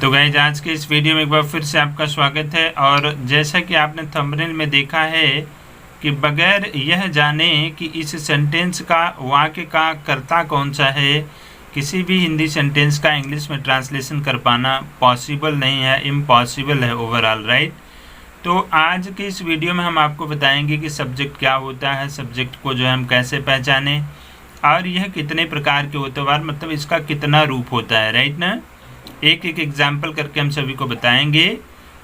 तो गाइस आज के इस वीडियो में एक बार फिर से आपका स्वागत है। और जैसा कि आपने थंबनेल में देखा है कि बगैर यह जाने कि इस सेंटेंस का वाक्य का कर्ता कौन सा है, किसी भी हिंदी सेंटेंस का इंग्लिश में ट्रांसलेशन कर पाना पॉसिबल नहीं है, इम्पॉसिबल है ओवरऑल, राइट। तो आज के इस वीडियो में हम आपको बताएंगे कि सब्जेक्ट क्या होता है, सब्जेक्ट को जो है हम कैसे पहचाने और यह कितने प्रकार के होते हैं, मतलब इसका कितना रूप होता है, राइट ना। एक एक एग्जाम्पल करके हम सभी को बताएंगे।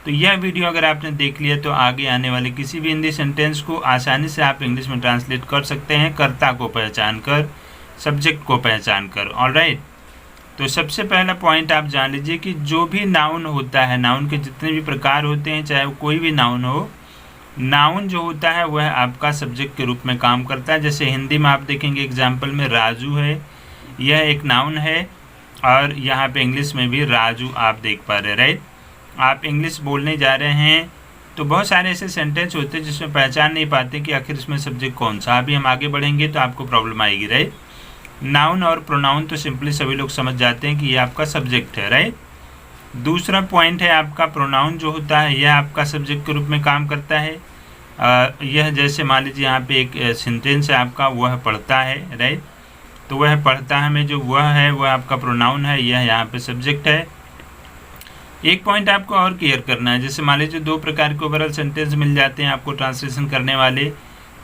तो यह वीडियो अगर आपने देख लिया तो आगे आने वाले किसी भी हिंदी सेंटेंस को आसानी से आप इंग्लिश में ट्रांसलेट कर सकते हैं, कर्ता को पहचान कर, सब्जेक्ट को पहचान कर। ऑलराइट, तो सबसे पहला पॉइंट आप जान लीजिए कि जो भी नाउन होता है, नाउन के जितने भी प्रकार होते हैं, चाहे वो कोई भी नाउन हो, नाउन जो होता है वह आपका सब्जेक्ट के रूप में काम करता है। जैसे हिंदी में आप देखेंगे एग्जाम्पल में राजू है, यह एक नाउन है। और यहाँ पे इंग्लिश में भी राजू आप देख पा रहे हैं, राइट। आप इंग्लिश बोलने जा रहे हैं तो बहुत सारे ऐसे सेंटेंस होते हैं जिसमें पहचान नहीं पाते कि आखिर इसमें सब्जेक्ट कौन सा। अभी हम आगे बढ़ेंगे तो आपको प्रॉब्लम आएगी, राइट। नाउन और प्रोनाउन तो सिंपली सभी लोग समझ जाते हैं कि ये आपका सब्जेक्ट है, राइट। दूसरा पॉइंट है आपका प्रोनाउन जो होता है यह आपका सब्जेक्ट के रूप में काम करता है। यह जैसे मान लीजिए यहाँ पे एक सेंटेंस है आपका, वह पढ़ता है, राइट। तो वह पढ़ता है में जो वह है वह आपका प्रोनाउन है, यह यहाँ पे सब्जेक्ट है। एक पॉइंट आपको और क्लियर करना है, जैसे मान लीजिए दो प्रकार के ओवरऑल सेंटेंस मिल जाते हैं आपको ट्रांसलेशन करने वाले।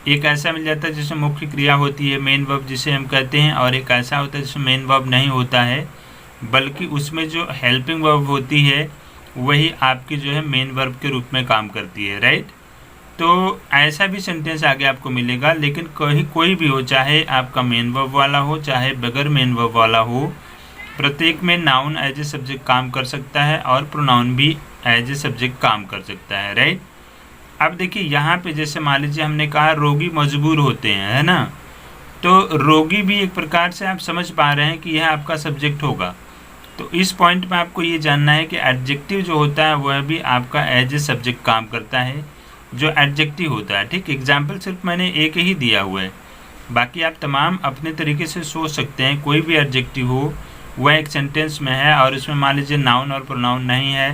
एक ऐसा मिल जाता है जिसमें मुख्य क्रिया होती है, मेन वर्ब जिसे हम कहते हैं, और एक ऐसा होता है जिसमें मेन वर्ब नहीं होता है बल्कि उसमें जो हेल्पिंग वर्ब होती है वही आपकी जो है मेन वर्ब के रूप में काम करती है, राइट। तो ऐसा भी सेंटेंस आगे आपको मिलेगा, लेकिन कोई भी हो, चाहे आपका मेन वर्ब वाला हो चाहे बगैर मेन वर्ब वाला हो, प्रत्येक में नाउन एज ए सब्जेक्ट काम कर सकता है और प्रोनाउन भी एज ए सब्जेक्ट काम कर सकता है, राइट। अब देखिए यहाँ पे जैसे मान लीजिए हमने कहा रोगी मजबूर होते हैं, है ना। तो रोगी भी एक प्रकार से आप समझ पा रहे हैं कि यह आपका सब्जेक्ट होगा। तो इस पॉइंट में आपको ये जानना है कि एडजेक्टिव जो होता है वह भी आपका एज ए सब्जेक्ट काम करता है, जो एडजेक्टिव होता है, ठीक। एग्जाम्पल सिर्फ मैंने एक ही दिया हुआ है, बाकी आप तमाम अपने तरीके से सोच सकते हैं। कोई भी एडजेक्टिव हो वह एक सेंटेंस में है और इसमें मान लीजिए नाउन और प्रोनाउन नहीं है,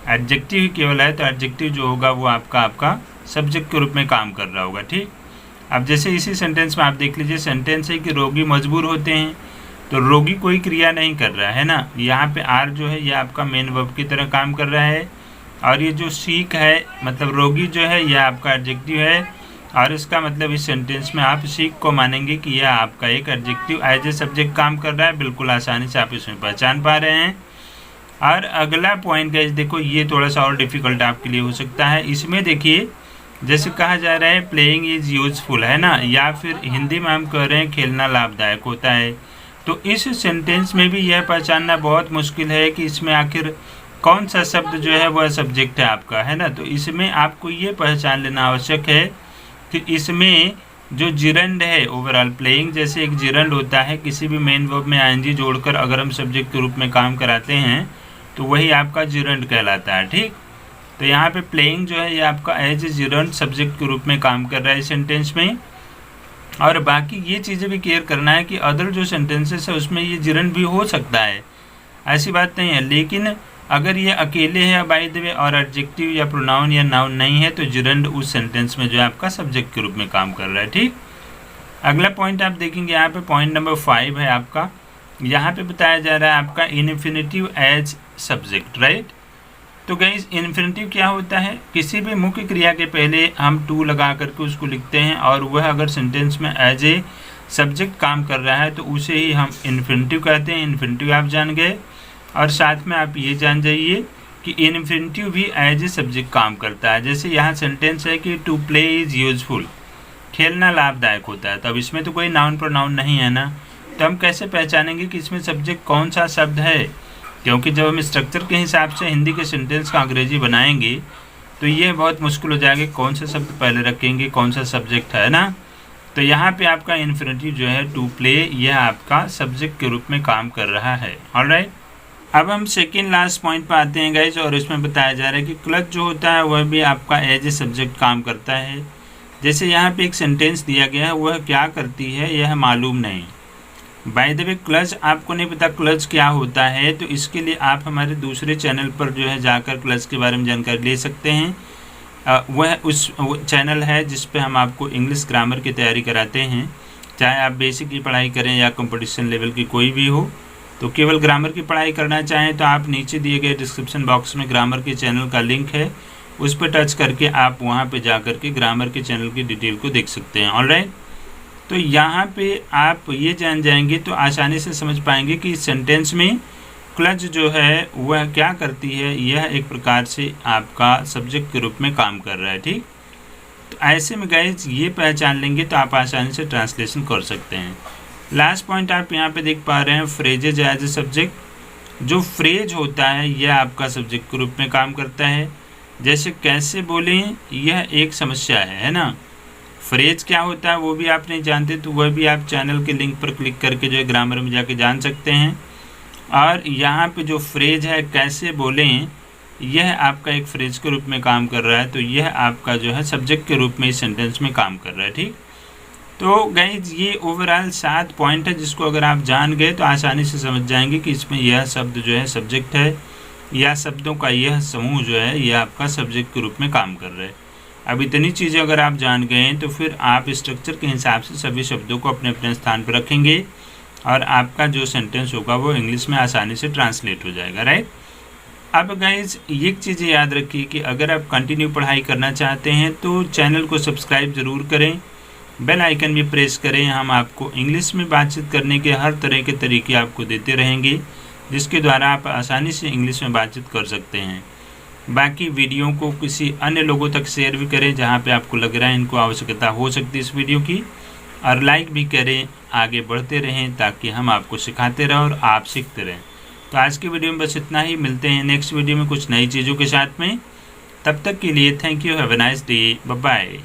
एडजेक्टिव ही केवल है, तो एडजेक्टिव जो होगा वो आपका सब्जेक्ट के रूप में काम कर रहा होगा, ठीक। अब जैसे इसी सेंटेंस में आप देख लीजिए, सेंटेंस है कि रोगी मजबूर होते हैं, तो रोगी कोई क्रिया नहीं कर रहा है ना। यहाँ पे आर जो है ये आपका मेन वर्ब की तरह काम कर रहा है, और ये जो सीक है मतलब रोगी जो है यह आपका एडजेक्टिव है, और इसका मतलब इस सेंटेंस में आप सीक को मानेंगे कि यह आपका एक एडजेक्टिव एज ए सब्जेक्ट काम कर रहा है। बिल्कुल आसानी से आप इसमें पहचान पा रहे हैं। और अगला पॉइंट गाइस देखो, ये थोड़ा सा और डिफिकल्ट आपके लिए हो सकता है। इसमें देखिए जैसे कहा जा रहा है प्लेइंग इज़ यूजफुल, है ना, या फिर हिंदी में हम कह रहे हैं खेलना लाभदायक होता है। तो इस सेंटेंस में भी यह पहचानना बहुत मुश्किल है कि इसमें आखिर कौन सा शब्द जो है वह सब्जेक्ट है आपका, है ना। तो इसमें आपको ये पहचान लेना आवश्यक है कि इसमें जो जिरंड है ओवरऑल, प्लेइंग जैसे एक जिरंड होता है, किसी भी मेन वर्ब में आईएनजी जोड़कर अगर हम सब्जेक्ट के रूप में काम कराते हैं तो वही आपका जिरंड कहलाता है, ठीक। तो यहाँ पे प्लेइंग जो है ये आपका एज ए जिरंड सब्जेक्ट के रूप में काम कर रहा है इस सेंटेंस में। और बाकी ये चीज़ें भी क्लियर करना है कि अदर जो सेंटेंसेस है उसमें ये जिरंड भी हो सकता है, ऐसी बात नहीं है। लेकिन अगर ये अकेले है बाय द वे और एडजेक्टिव या प्रोनाउन या नाउन नहीं है तो जिरंड उस सेंटेंस में जो है आपका सब्जेक्ट के रूप में काम कर रहा है, ठीक। अगला पॉइंट आप देखेंगे यहाँ पे पॉइंट नंबर 5 है आपका। यहाँ पे बताया जा रहा है आपका इन्फिनेटिव एज सब्जेक्ट, राइट। तो गाइस इन्फिनेटिव क्या होता है, किसी भी मुख्य क्रिया के पहले हम टू लगा करके उसको लिखते हैं और वह अगर सेंटेंस में एज ए सब्जेक्ट काम कर रहा है तो उसे ही हम इन्फिनेटिव कहते हैं। इन्फिनेटिव आप जान गए, और साथ में आप ये जान जाइए कि इन्फिनेटिव भी एज ए सब्जेक्ट काम करता है। जैसे यहाँ सेंटेंस है कि टू प्ले इज़ यूजफुल, खेलना लाभदायक होता है। तो अब इसमें तो कोई नाउन प्रोनाउन नहीं है ना, तो हम कैसे पहचानेंगे कि इसमें सब्जेक्ट कौन सा शब्द है, क्योंकि जब हम स्ट्रक्चर के हिसाब से हिंदी के सेंटेंस का अंग्रेजी बनाएंगे तो ये बहुत मुश्किल हो जाएगा कौन सा शब्द पहले रखेंगे, कौन सा सब्जेक्ट है ना। तो यहाँ पे आपका इन्फिनेटिव जो है टू प्ले, यह आपका सब्जेक्ट के रूप में काम कर रहा है। ऑलराइट, अब हम सेकेंड लास्ट पॉइंट पर आते हैं गाइज, और इसमें बताया जा रहा है कि क्लच जो होता है वह भी आपका एज ए सब्जेक्ट काम करता है। जैसे यहाँ पे एक सेंटेंस दिया गया है, वह क्या करती है यह मालूम नहीं, बाय द वे क्लच आपको नहीं पता क्लच क्या होता है, तो इसके लिए आप हमारे दूसरे चैनल पर जो है जाकर क्लच के बारे में जानकारी ले सकते हैं। वह उस चैनल है जिस पे हम आपको इंग्लिश ग्रामर की तैयारी कराते हैं, चाहे आप बेसिक की पढ़ाई करें या कंपटीशन लेवल की कोई भी हो। तो केवल ग्रामर की पढ़ाई करना चाहें तो आप नीचे दिए गए डिस्क्रिप्शन बॉक्स में ग्रामर के चैनल का लिंक है, उस पर टच करके आप वहाँ पे जा कर के ग्रामर के चैनल की डिटेल को देख सकते हैं। ऑलराइट, तो यहाँ पे आप ये जान जाएंगे तो आसानी से समझ पाएंगे कि इस सेंटेंस में क्लच जो है वह क्या करती है। यह एक प्रकार से आपका सब्जेक्ट के रूप में काम कर रहा है, ठीक। तो ऐसे में गाइज ये पहचान लेंगे तो आप आसानी से ट्रांसलेशन कर सकते हैं। लास्ट पॉइंट आप यहाँ पे देख पा रहे हैं, फ्रेजेज एज ए सब्जेक्ट। जो फ्रेज होता है यह आपका सब्जेक्ट के रूप में काम करता है। जैसे कैसे बोलें, यह एक समस्या है ना। फ्रेज क्या होता है वो भी आप नहीं जानते, तो वह भी आप चैनल के लिंक पर क्लिक करके जो है ग्रामर में जाके जान सकते हैं। और यहाँ पे जो फ्रेज है कैसे बोलें, यह आपका एक फ्रेज के रूप में काम कर रहा है, तो यह आपका जो है सब्जेक्ट के रूप में इस सेंटेंस में काम कर रहा है, ठीक। तो गाइज ये ओवरऑल 7 पॉइंट है जिसको अगर आप जान गए तो आसानी से समझ जाएंगे कि इसमें यह शब्द जो है सब्जेक्ट है, या शब्दों का यह समूह जो है यह आपका सब्जेक्ट के रूप में काम कर रहा है। अब इतनी चीज़ें अगर आप जान गए तो फिर आप स्ट्रक्चर के हिसाब से सभी शब्दों को अपने अपने स्थान पर रखेंगे और आपका जो सेंटेंस होगा वो इंग्लिश में आसानी से ट्रांसलेट हो जाएगा, राइट। अब गाइज एक चीज़ याद रखिए कि अगर आप कंटिन्यू पढ़ाई करना चाहते हैं तो चैनल को सब्सक्राइब ज़रूर करें, बेल आइकन भी प्रेस करें। हम आपको इंग्लिश में बातचीत करने के हर तरह के तरीके आपको देते रहेंगे, जिसके द्वारा आप आसानी से इंग्लिश में बातचीत कर सकते हैं। बाकी वीडियो को किसी अन्य लोगों तक शेयर भी करें जहां पे आपको लग रहा है इनको आवश्यकता हो सकती है इस वीडियो की, और लाइक भी करें। आगे बढ़ते रहें ताकि हम आपको सिखाते रहें और आप सीखते रहें। तो आज की वीडियो में बस इतना ही, मिलते हैं नेक्स्ट वीडियो में कुछ नई चीज़ों के साथ में। तब तक के लिए thank you, have a nice day, bye bye.